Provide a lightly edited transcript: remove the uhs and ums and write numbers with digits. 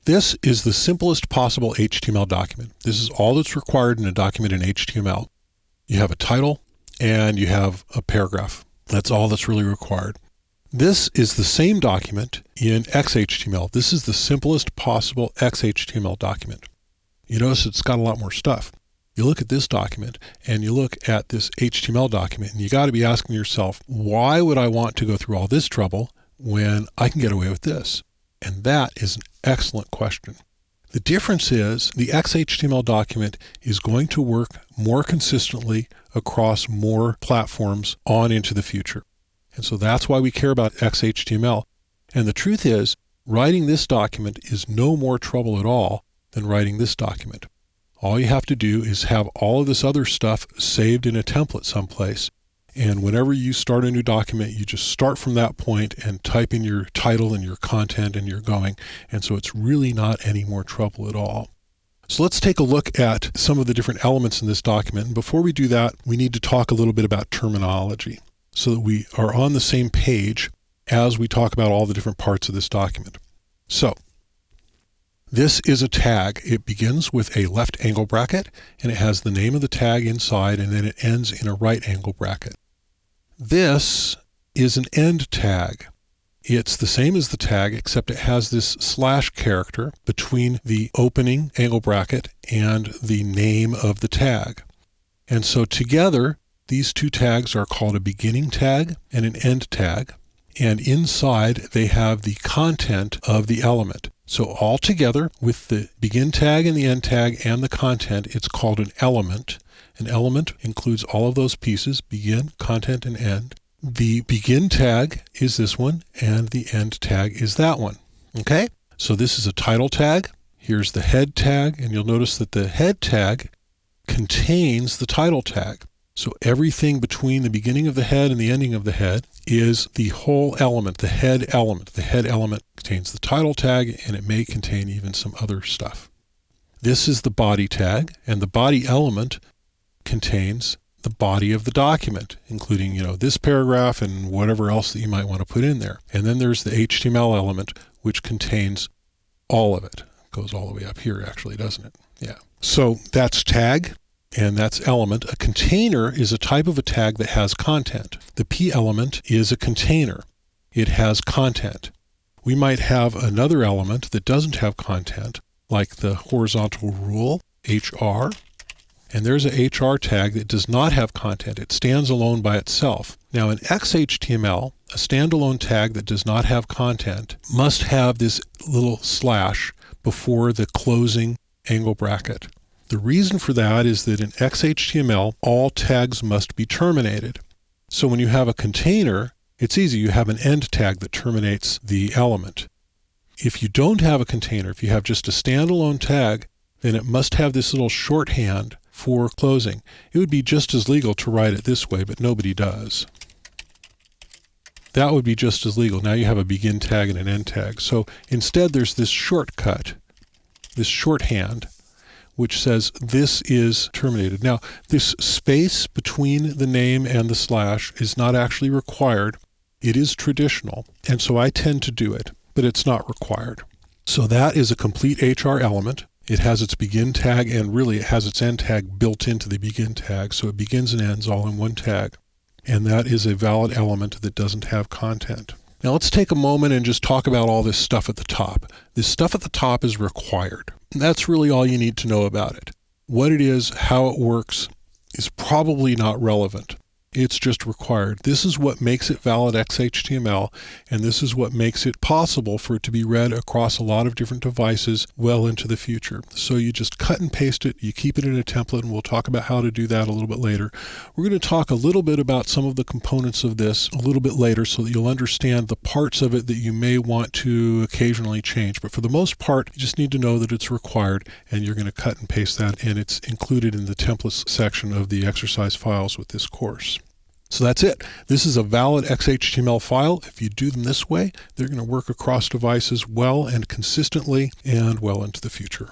This is the simplest possible HTML document. This is all that's required in a document in HTML. You have a title and you have a paragraph. That's all that's really required. This is the same document in XHTML. This is the simplest possible XHTML document. You notice it's got a lot more stuff. You look at this document and you look at this HTML document and you got to be asking yourself, why would I want to go through all this trouble when I can get away with this? And that is an excellent question. The difference is the XHTML document is going to work more consistently across more platforms on into the future. And so that's why we care about XHTML. And the truth is, writing this document is no more trouble at all than writing this document. All you have to do is have all of this other stuff saved in a template someplace. And whenever you start a new document, you just start from that point and type in your title and your content and you're going. And so it's really not any more trouble at all. So let's take a look at some of the different elements in this document. And before we do that, we need to talk a little bit about terminology so that we are on the same page as we talk about all the different parts of this document. So this is a tag. It begins with a left angle bracket and it has the name of the tag inside and then it ends in a right angle bracket. This is an end tag. It's the same as the tag except it has this slash character between the opening angle bracket and the name of the tag. And so together these two tags are called a beginning tag and an end tag. And inside they have the content of the element. So all together with the begin tag and the end tag and the content, it's called an element. An element includes all of those pieces, begin, content, and end. The begin tag is this one and the end tag is that one. Okay? So this is a title tag. Here's the head tag, and you'll notice that the head tag contains the title tag. So everything between the beginning of the head and the ending of the head is the whole element, the head element. The head element contains the title tag and it may contain even some other stuff. This is the body tag, and the body element contains the body of the document, including, this paragraph and whatever else that you might want to put in there. And then there's the HTML element, which contains all of it. It goes all the way up here, actually, doesn't it? Yeah. So that's tag. And that's element. A container is a type of a tag that has content. The P element is a container. It has content. We might have another element that doesn't have content, like the horizontal rule, HR. And there's a HR tag that does not have content. It stands alone by itself. Now in XHTML, a standalone tag that does not have content must have this little slash before the closing angle bracket. The reason for that is that in XHTML, all tags must be terminated. So when you have a container, it's easy. You have an end tag that terminates the element. If you don't have a container, if you have just a standalone tag, then it must have this little shorthand for closing. It would be just as legal to write it this way, but nobody does. That would be just as legal. Now you have a begin tag and an end tag. So instead there's this shortcut, this shorthand, which says this is terminated. Now, this space between the name and the slash is not actually required. It is traditional, and so I tend to do it, but it's not required. So that is a complete HR element. It has its begin tag, and really it has its end tag built into the begin tag, so it begins and ends all in one tag. And that is a valid element that doesn't have content. Now let's take a moment and just talk about all this stuff at the top. This stuff at the top is required. That's really all you need to know about it. What it is, how it works, is probably not relevant. It's just required. This is what makes it valid XHTML, and this is what makes it possible for it to be read across a lot of different devices well into the future. So you just cut and paste it, you keep it in a template, and we'll talk about how to do that a little bit later. We're going to talk a little bit about some of the components of this a little bit later so that you'll understand the parts of it that you may want to occasionally change. But for the most part, you just need to know that it's required, and you're going to cut and paste that, and it's included in the templates section of the exercise files with this course. So that's it. This is a valid XHTML file. If you do them this way, they're going to work across devices well and consistently and well into the future.